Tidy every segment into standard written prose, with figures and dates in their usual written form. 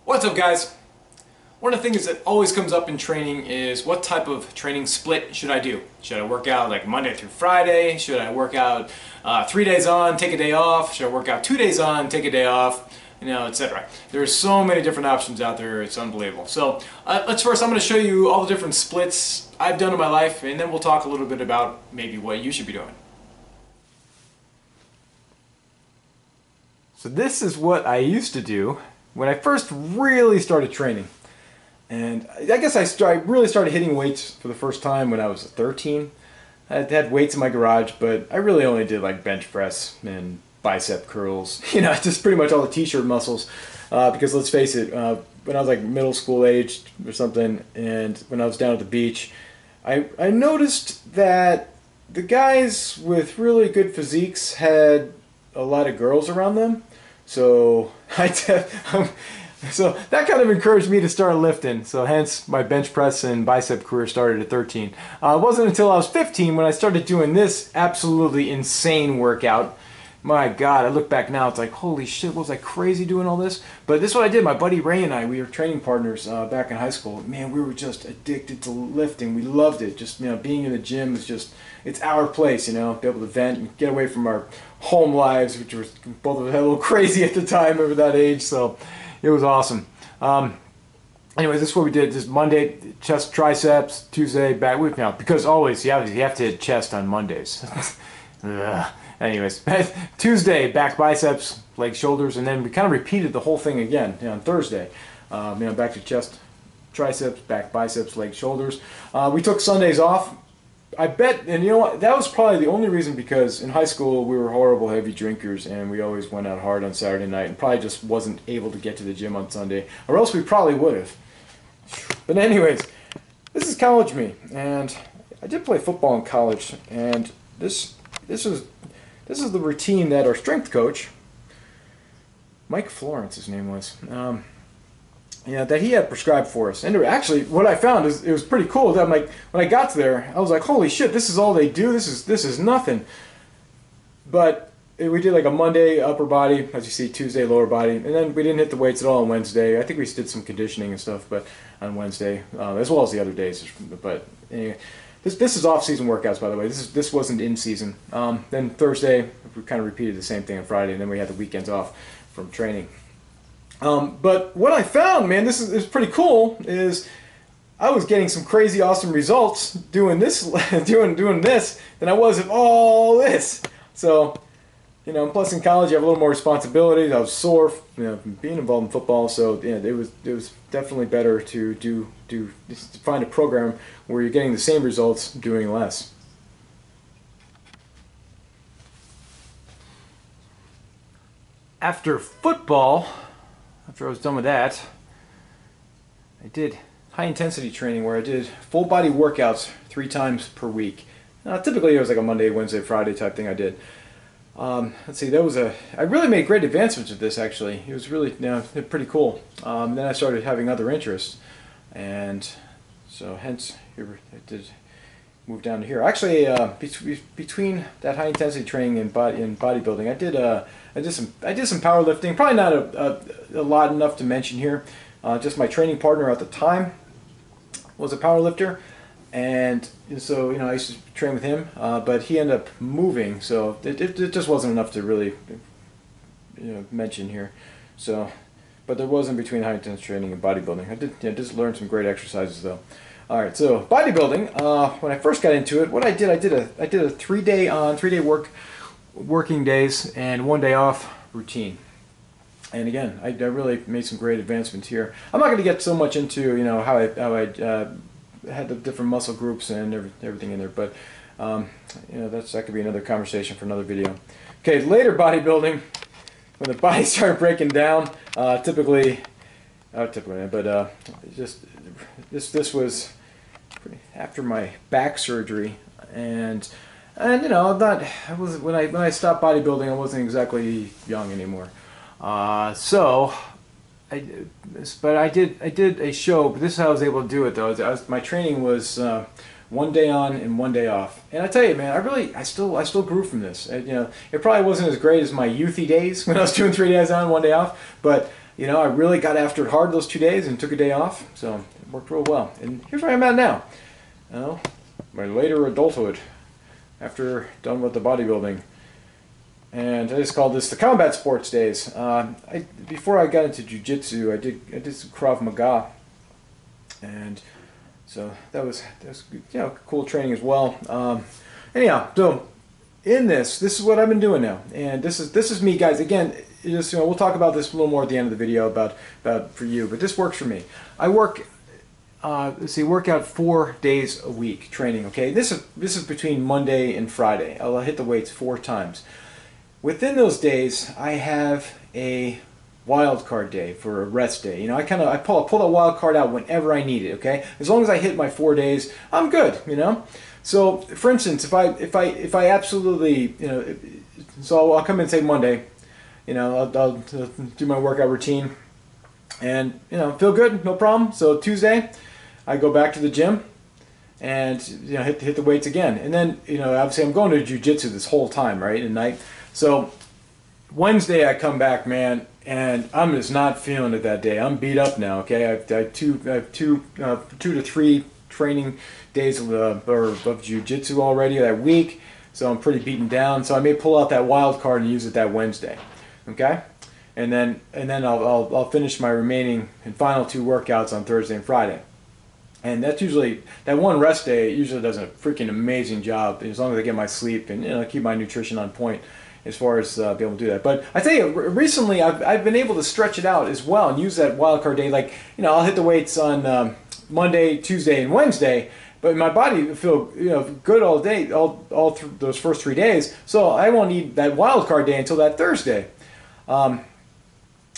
What's up, guys? One of the things that always comes up in training is what type of training split should I do? Should I work out like Monday through Friday? Should I work out 3 days on, take a day off? Should I work out 2 days on, take a day off? You know, etc. There's so many different options out there, it's unbelievable. So I'm going to show you all the different splits I've done in my life, and then we'll talk a little bit about maybe what you should be doing. So this is what I used to do when I first really started training. And I guess I really started hitting weights for the first time when I was 13. I had weights in my garage, but I really only did like bench press and bicep curls. You know, just pretty much all the t-shirt muscles. Because let's face it, when I was like middle school aged or something, and when I was down at the beach, I noticed that the guys with really good physiques had a lot of girls around them. So so that kind of encouraged me to start lifting. So hence my bench press and bicep career started at 13. It wasn't until I was 15 when I started doing this absolutely insane workout. My God, I look back now, it's like, holy shit, was I crazy doing all this? But this is what I did. My buddy Ray and I, we were training partners back in high school. Man, we were just addicted to lifting. We loved it. Just, you know, being in the gym is just, it's our place, you know, be able to vent and get away from our home lives, which were both of us a little crazy at the time over that age. So it was awesome. Anyways, this is what we did. Just Monday, chest, triceps. Tuesday, back. Now, because always you have to hit chest on Mondays. Anyways, Tuesday, back, biceps, legs, shoulders, and then we kind of repeated the whole thing again, you know, on Thursday. Back to chest, triceps, back, biceps, legs, shoulders. We took Sundays off. I bet, and you know what, that was probably the only reason, because in high school we were horrible heavy drinkers and we always went out hard on Saturday night and probably just wasn't able to get to the gym on Sunday, or else we probably would have. But anyways, this is college me, and I did play football in college, and this is the routine that our strength coach, Mike Florence, his name was, that he had prescribed for us. And actually, what I found is it was pretty cool. That I'm like, when I got there, I was like, holy shit, this is all they do. This is nothing. But we did like a Monday upper body, as you see, Tuesday lower body, and then we didn't hit the weights at all on Wednesday. I think we did some conditioning and stuff, but on Wednesday, as well as the other days. But anyway, this is off-season workouts, by the way. This wasn't in season. Then Thursday, we kind of repeated the same thing on Friday, and then we had the weekends off from training. But what I found, man, this is pretty cool, is I was getting some crazy awesome results doing this doing this than I was of all this. So, you know, plus in college you have a little more responsibility. I was sore, you know, being involved in football, so yeah, it was definitely better to find a program where you're getting the same results doing less. After football, after I was done with that, I did high-intensity training where I did full-body workouts 3 times per week. Typically it was like a Monday, Wednesday, Friday type thing I did. Let's see, I really made great advancements with this, actually. It was really, you know, pretty cool. Then I started having other interests, and so hence I did move down to here. Actually, between that high-intensity training and bodybuilding, I did some powerlifting. Probably not a lot enough to mention here. Just my training partner at the time was a powerlifter, and so, you know, I used to train with him. But he ended up moving, so it just wasn't enough to really, you know, mention here. So, but there was in between high-intensity training and bodybuilding. I did, you know, just learn some great exercises though. All right, so bodybuilding. When I first got into it, what I did a 3-day on, 3-day working days and 1 day off routine. And again, I really made some great advancements here. I'm not going to get so much into, you know, how I had the different muscle groups and everything in there, but you know, that could be another conversation for another video. Okay, later bodybuilding, when the body started breaking down, typically, but just this was after my back surgery, and you know, when I stopped bodybuilding, I wasn't exactly young anymore. So I did a show, but this is how I was able to do it though. My training was 1 day on and 1 day off, and I tell you, man, I still grew from this. You know, it probably wasn't as great as my youthy days when I was doing 3 days on, 1 day off, but you know, I really got after it hard those 2 days and took a day off, so it worked real well. And here's where I'm at now. You know, my later adulthood, after done with the bodybuilding. And I just called this the combat sports days. Before I got into jiu-jitsu, I did some Krav Maga, and so that was you know, cool training as well. Anyhow, so in this is what I've been doing now, and this is me, guys. Again, just, you know, we'll talk about this a little more at the end of the video about for you, but this works for me. I work. Let's see, work out 4 days a week training. Okay, this is between Monday and Friday. I'll hit the weights 4 times. Within those days, I have a wild card day for a rest day. You know, I pull that wild card out whenever I need it. Okay, as long as I hit my 4 days, I'm good. You know, so for instance, if I absolutely, you know, so I'll come in, say Monday, you know, I'll do my workout routine, and you know, feel good, no problem. So Tuesday, I go back to the gym and, you know, hit the weights again, and then, you know, obviously I'm going to jiu-jitsu this whole time, right, at night. So Wednesday I come back, man, and I'm just not feeling it that day. I'm beat up now. Okay, I have two to three training days of jiu-jitsu already that week, so I'm pretty beaten down. So I may pull out that wild card and use it that Wednesday. Okay, and then I'll finish my remaining and final 2 workouts on Thursday and Friday. And that's usually, that one rest day usually does a freaking amazing job, as long as I get my sleep and, you know, keep my nutrition on point as far as being able to do that. But I tell you, recently I've been able to stretch it out as well and use that wild card day. Like, you know, I'll hit the weights on Monday, Tuesday, and Wednesday, but my body will feel, you know, good all day, all through those first 3 days. So I won't need that wild card day until that Thursday.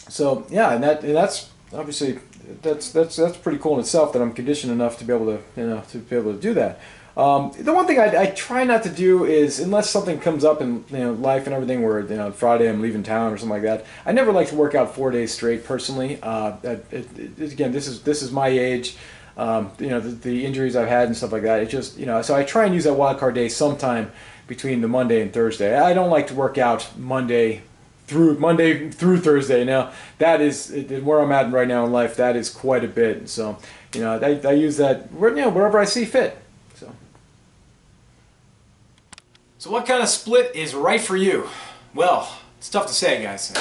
So yeah, and that's obviously, that's pretty cool in itself, that I'm conditioned enough to be able to, you know, to do that. The one thing I try not to do is, unless something comes up in, you know, life and everything, where, you know, Friday I'm leaving town or something like that, I never like to work out 4 days straight personally. Again, this is my age. You know, the injuries I've had and stuff like that. It just, you know, so I try and use that wild card day sometime between the Monday and Thursday. I don't like to work out Monday through Thursday. Now that is where I'm at right now in life. That is quite a bit. So, you know, I use that, you know, wherever I see fit. So what kind of split is right for you? Well, it's tough to say, guys.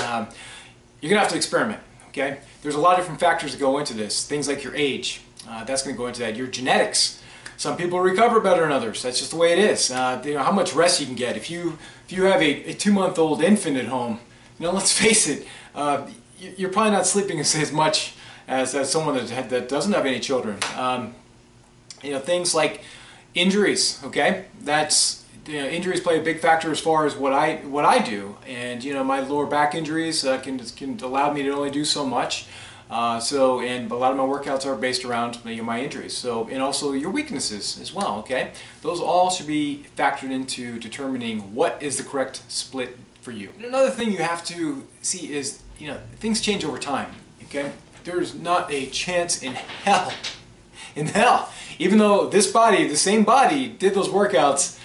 You're gonna have to experiment. Okay, there's a lot of different factors that go into this. Things like your age, that's going to go into that. Your genetics. Some people recover better than others. That's just the way it is. You know, how much rest you can get. If you have a 2-month-old infant at home, you know, let's face it, you're probably not sleeping as much as someone that doesn't have any children. You know, things like injuries. Okay, that's, you know, injuries play a big factor as far as what I do, and, you know, my lower back injuries can allow me to only do so much. And a lot of my workouts are based around, you know, my injuries. So, and also your weaknesses as well. Okay, those all should be factored into determining what is the correct split for you. And another thing you have to see is, you know, things change over time. Okay, there's not a chance in hell, even though this body, the same body, did those workouts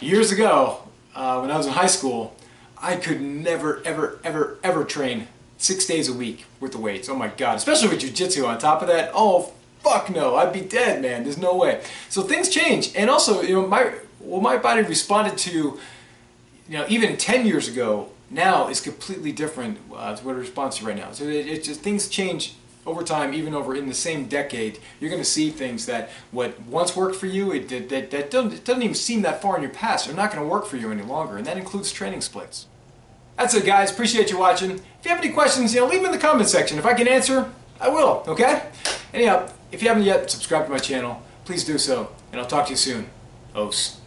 years ago, when I was in high school, I could never, ever, ever, ever train 6 days a week with the weights. Oh my God, especially with jiu-jitsu on top of that. Oh, fuck no, I'd be dead, man. There's no way. So things change. And also, you know, my body responded to, you know, even 10 years ago, now is completely different to what it responds to right now. So it just, things change over time, even over in the same decade. You're going to see things that what once worked for you, that doesn't even seem that far in your past, are not going to work for you any longer, and that includes training splits. That's it, guys. Appreciate you watching. If you have any questions, you know, leave them in the comment section. If I can answer, I will. Okay? Anyhow, if you haven't yet subscribed to my channel, please do so, and I'll talk to you soon. Os.